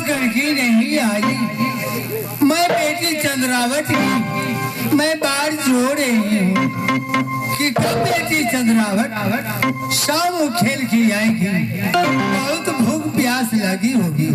करके नहीं आई। मैं बेटी चंद्रावत की मैं बार जोड़ रही हूँ कि कब बेटी चंद्रावत शाम खेल के आएगी। बहुत भूख प्यास लगी होगी।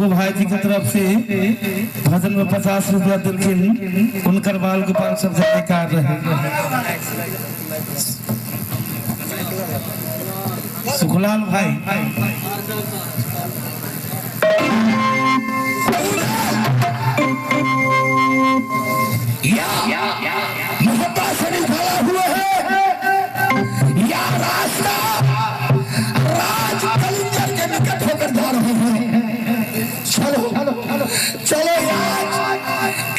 एगो भाई जी की तरफ से भजन में 50 रुपया दिलखिन, उनकर बाल को 500 कार रहे। सुखलाल भाई मोहब्बत से निकाला हुआ है या रास्ता राज कलिंजर के निकट होकर जा रहे हैं। चलो चलो यार,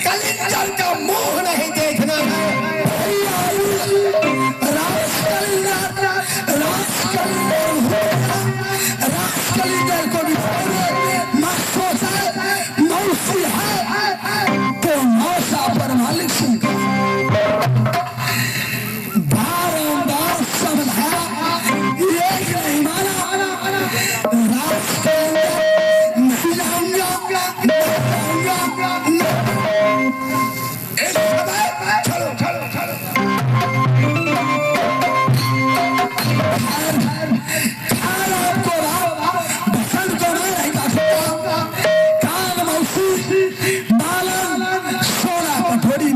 कलिंजर का मुंह नहीं देखना है। राज कलिंजर को भी मौसा मौसी है तो मौसा पर मालिक सिंह बारंबार समझाया, एक नहीं माना। रास्ते नहीं जाऊंगा, एक समय चलो चलो चलो आपको बसंत को नहीं काटूंगा। कान मौसी बालन सोना कटोरी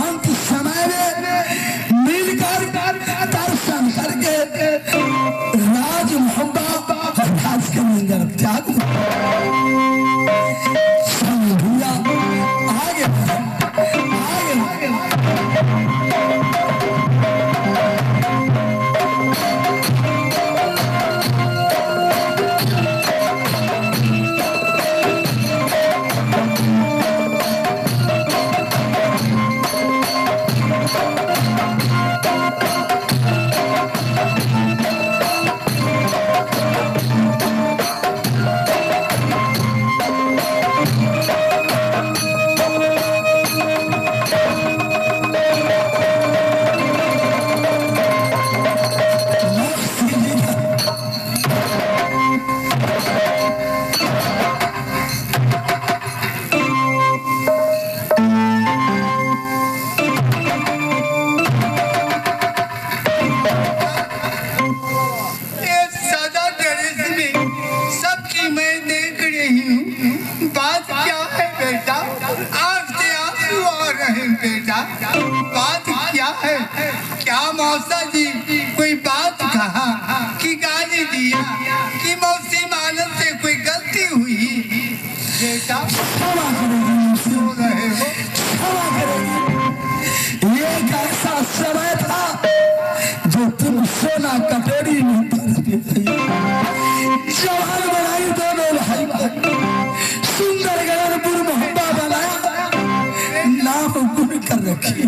अंत समय में मिलकर दर्शन करके राज मोहब्बत राज के मंदिर त्याग भैया आगे आगे बात क्या है? क्या मौसा जी कोई बात कहा कि गाली दिया कि मौसी मानस से कोई गलती हुई? बेटा क्षमा करो, रहे हो क्षमा करो। ये कैसा समय था जो तुम सोना कटोरी में जवान बनाई दोनों भाई सुंदर गगनपुर मोहब्बा बनाया, नाम गुण कर रखी।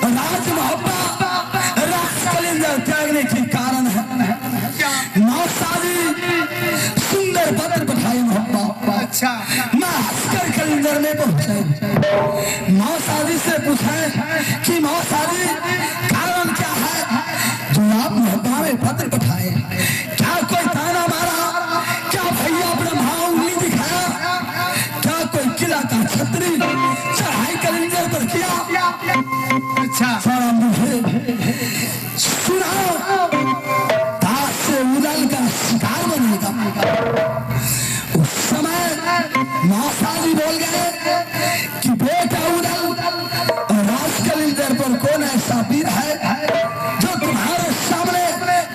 राज मोहब्बत राज कलिंजर त्यागने की अच्छा मैं हंसकर कलिंदर में पहुंचे। मौसादी से पूछे कि मौसादी कारण क्या है जो आप मोहब्बा में पत्र पठाए? क्या कोई ताना मारा? क्या भैया ब्रह्मा उंगली दिखाया? क्या कोई किला का छतरी चढ़ाई कलिंदर पर किया? अच्छा सारा मुझे सुनाओ, दास से उदल का शिकार बनेगा। उस समय मौसादी बोल गए कि बेटा उदल और राज कलिंदर पर कौन ऐसा वीर है जो तुम्हारे सामने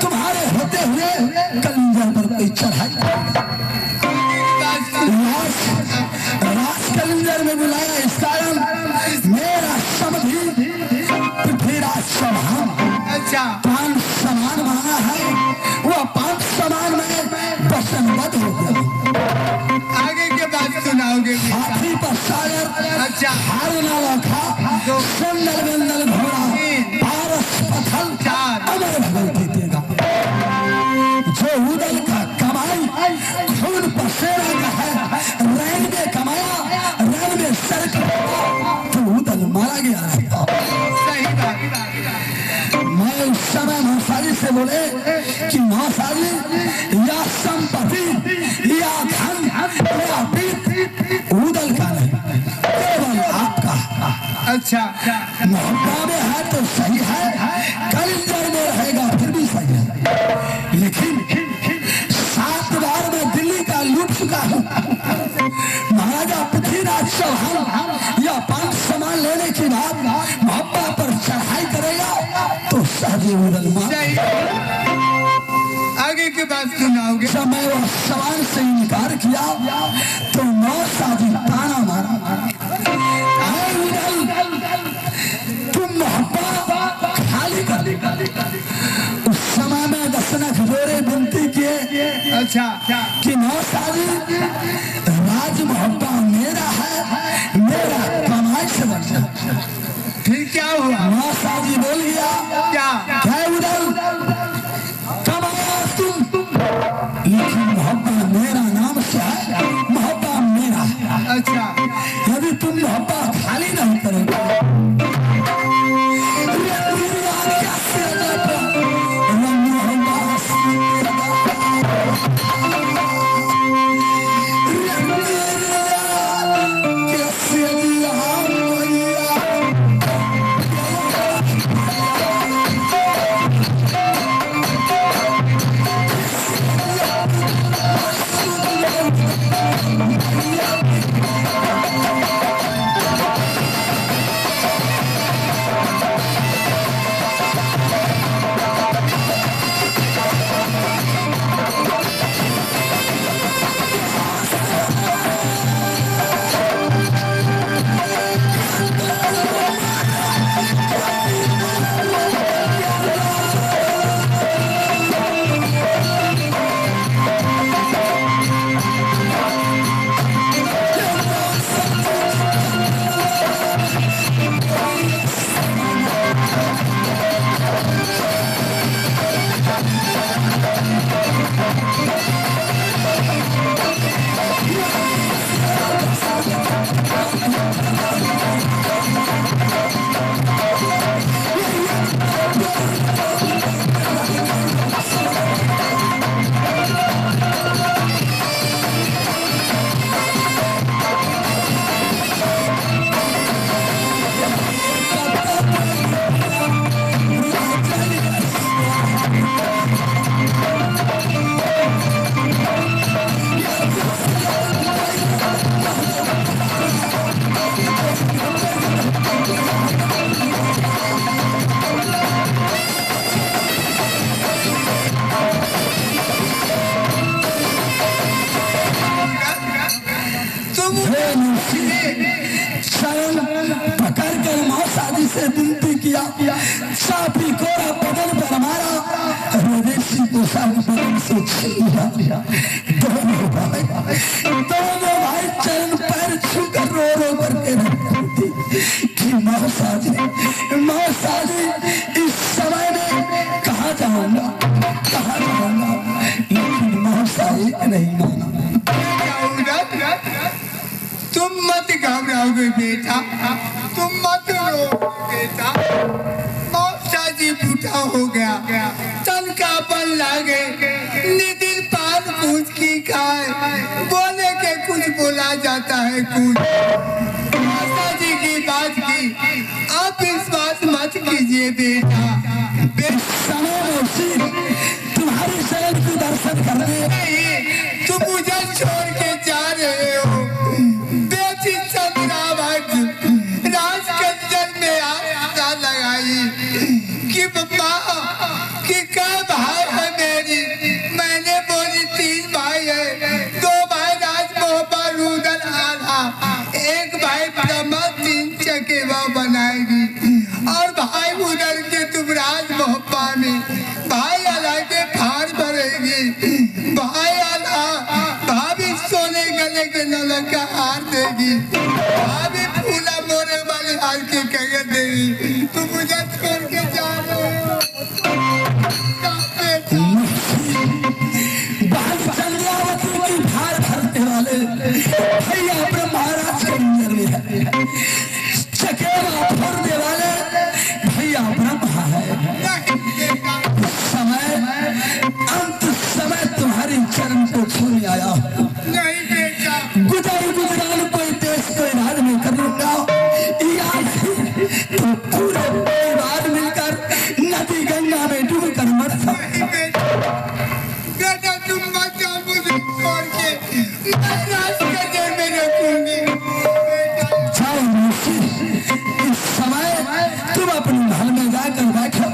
तुम्हारे होते हुए कलिंदर पर कोई चढ़ाई? राज कलिंदर में बुलाया इस कारण मेरा समधी पृथ्वीराज चौहान अच्छा पांच समान माना है, वह पांच समान में वचनबद्ध हो गया। आगे के बात सुनाओगे हाथी पर सागर अच्छा हार न रखा, सुंदर बंदल घोड़ा पारस पथल अमर भगवती देगा। जो उदल का कमाई खून पसेरा का है, रैन में कमाया रैन में सर तो उदल मारा गया रहता। सही बात मैं उस समय मौसाली से बोले कि मौसाली या संपत्ति या धन या वित्त उदल का नहीं, केवल आपका। अच्छा मोहब्बा में है तो सही है, कलिंदर में रहेगा फिर भी सही है, लेकिन 7 बार में दिल्ली का लूट चुका हूँ। महाराजा पृथ्वीराज चौहान या 5 सामान लेने के बाद मोहब्बा पर चढ़ाई करेगा तो सहजे उदल मार। आगे की बात सुनाओगे। जब मैं वह सवाल से इनकार किया तो मौसादी ताना मारा, तुम मोहब्बा खाली कर। उस समय में दशनख जोरे विनती किए अच्छा कि मौसादी राज मोहब्बा मेरा है, मेरा कमाई से बन जाए। फिर क्या हुआ? मौसादी बोल गया क्या उदल कमाया तुम, लेकिन मोहब्बा मेरा नाम से है, मोहब्बा मेरा है। अच्छा यदि तुम मोहब्बा खाली नहीं करोगे से विनती किया, साफी कोरा बदन पर मारा, विदेशी पोशाक बदन से छीन लिया। दोनों भाई चरण पैर छूकर रो रो करके रखती कि मौसादी इस समय में कहाँ जाऊंगा, लेकिन मौसादी नहीं माना। घबराओगे बेटा, तुम मत रो बेटा। मौसा जी बूढ़ा हो गया, तन का बल लागे, निदिन पान पूछ की खाए, बोले के कुछ बोला जाता है कुछ। मौसा जी की बात की आप विश्वास मत कीजिए बेटा। तुम्हारे शरण को दर्शन करने नहीं, तुम मुझे छोड़ के जा रहे हो। बेटी चंद्रावत राजकंजन में आशा लगाई कि माँ कि क्या भाई है मेरी। मैंने बोली 3 भाई है, 2 भाई राजमोहबा रुदन आला, एक भाई ब्रह्मा 3 चकेवा बनाएगी, और भाई उधर के तुम राजमोहबा में भाई अला के फाड़ भरेगी। भाई अला भाभी सोने गले के नलक का हार देगी, भाभी फूला मोरे वाले हार के कगत देगी। तुम मुझे छोड़ के जा रहे हो भैया अपने महाराज के मंदिर में है, चकेवा फोड़ने वाले भैया ब्रह्मा है। समय अंत समय तुम्हारी चरण को छूने आया। नहीं बेटा, गुजर गुजरान कोई देश कोई राज में कर लूंगा, तुम पूरे परिवार मिलकर नदी गंगा में डूब कर मर सकते। बेटा तुम मत जाओ मुझे छोड़ के, मैं राजकन्या में रखूंगी। जाओ इस समय तुम अपने महल में जाकर बैठो।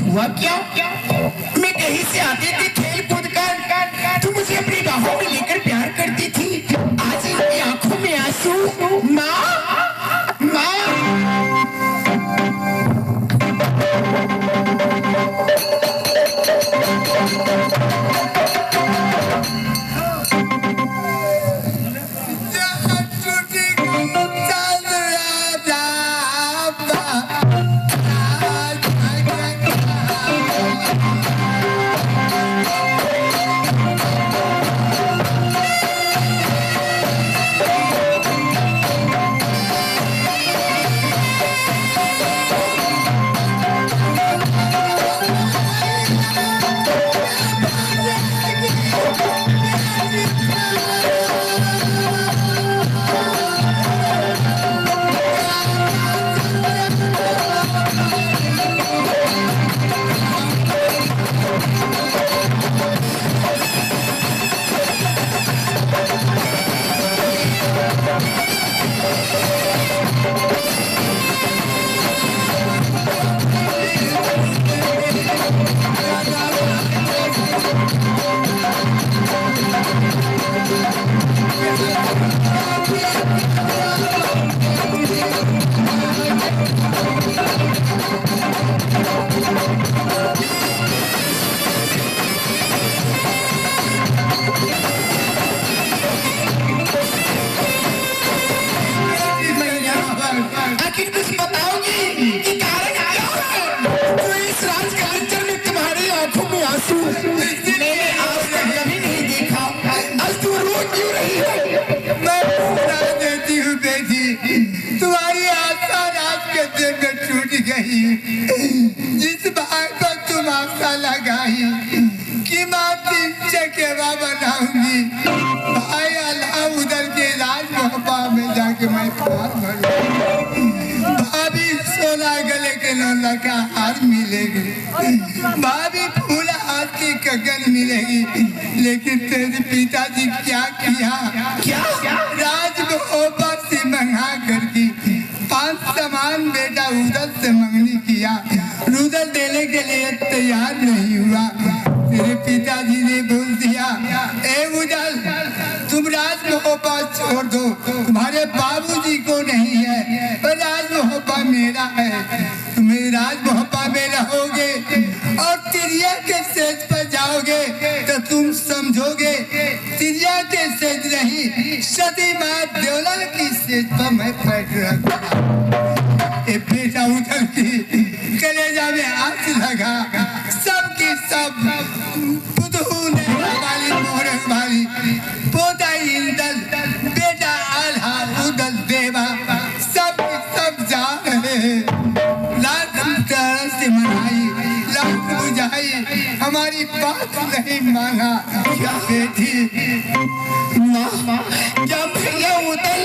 हुआ क्या? मैं कहीं से आती थी खेल कूद कर, तू मुझे अपनी बाहों में लेकर प्यार करती थी। आज इनकी आंखों में आंसू। माँ, माँ। लगाई कि माँ 3 चकेवा बनाऊंगी। भाई अल्लाह उधर के राजमहपा में जाके मैं पार भरूं। भाभी सोना गले के नौला का हार मिलेगी, भाभी फूला हाथ की कगन मिलेगी। लेकिन तेरे पिताजी क्या किया? राजमहपा से मंगा करके 5 सामान बेटा उधर से मंगनी किया। रुदल देने के लिए तैयार नहीं हुआ। तेरे पिताजी ने बोल दिया, ए उदल तुम राजमहपा छोड़ दो, तुम्हारे बाबूजी को नहीं है, पर राजमहपा मेरा है। तुम्हें राजमहपा में रहोगे और तिरिया के सेज पर जाओगे तो तुम समझोगे तिरिया के सेज नहीं, सती माँ देवला की सेज पर मैं बैठ रहा। ए बेटा उधर की कलेजा में हाथ लगा। सबकी सब पुतहू ने वाली मोहरक वाली पोता इंदल बेटा आल्हा उदल देवा सब जा रहे हैं। लाख तरह से मनाई, लाख बुझाई, हमारी बात नहीं माना। क्या बेटी माँ, क्या भैया उदल,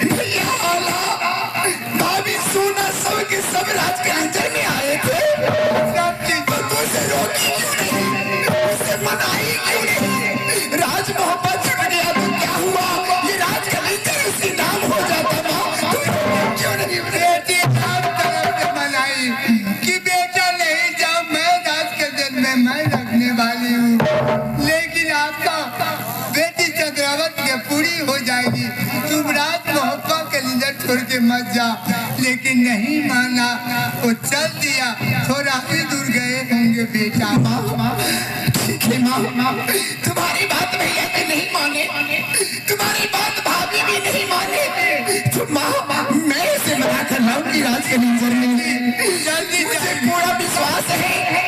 भैया आला, भाभी सोना सब के सब राज के अंदर में आए थे। उसे रोकी क्यों नहीं? उसे मनाई क्यों नहीं? राजमहपा छूट गया तो क्या हुआ? ये राज का अंदर उसी नाम हो जाता। माँ क्यों नहीं? बेटी सब तरफ से मनाई कि बेटा नहीं जाओ, मैं राज के दिन में मैं रखने वाली हूँ। लेकिन आपका बेटी चंद्रावत के पूरी हो जाएगी, तुम राजमहपा के लिए छोड़ के मत जाओ। लेकिन नहीं माना, वो चल दिया। थोड़ा ही दूर गए होंगे बेटा। ठीक है माँ, तुम्हारी बात भैया भी नहीं माने, तुम्हारी बात भाभी भी नहीं माने, तो माँ मैं इसे मना कर रहा हूँ कि राज के नजर में जल्दी मुझे पूरा विश्वास है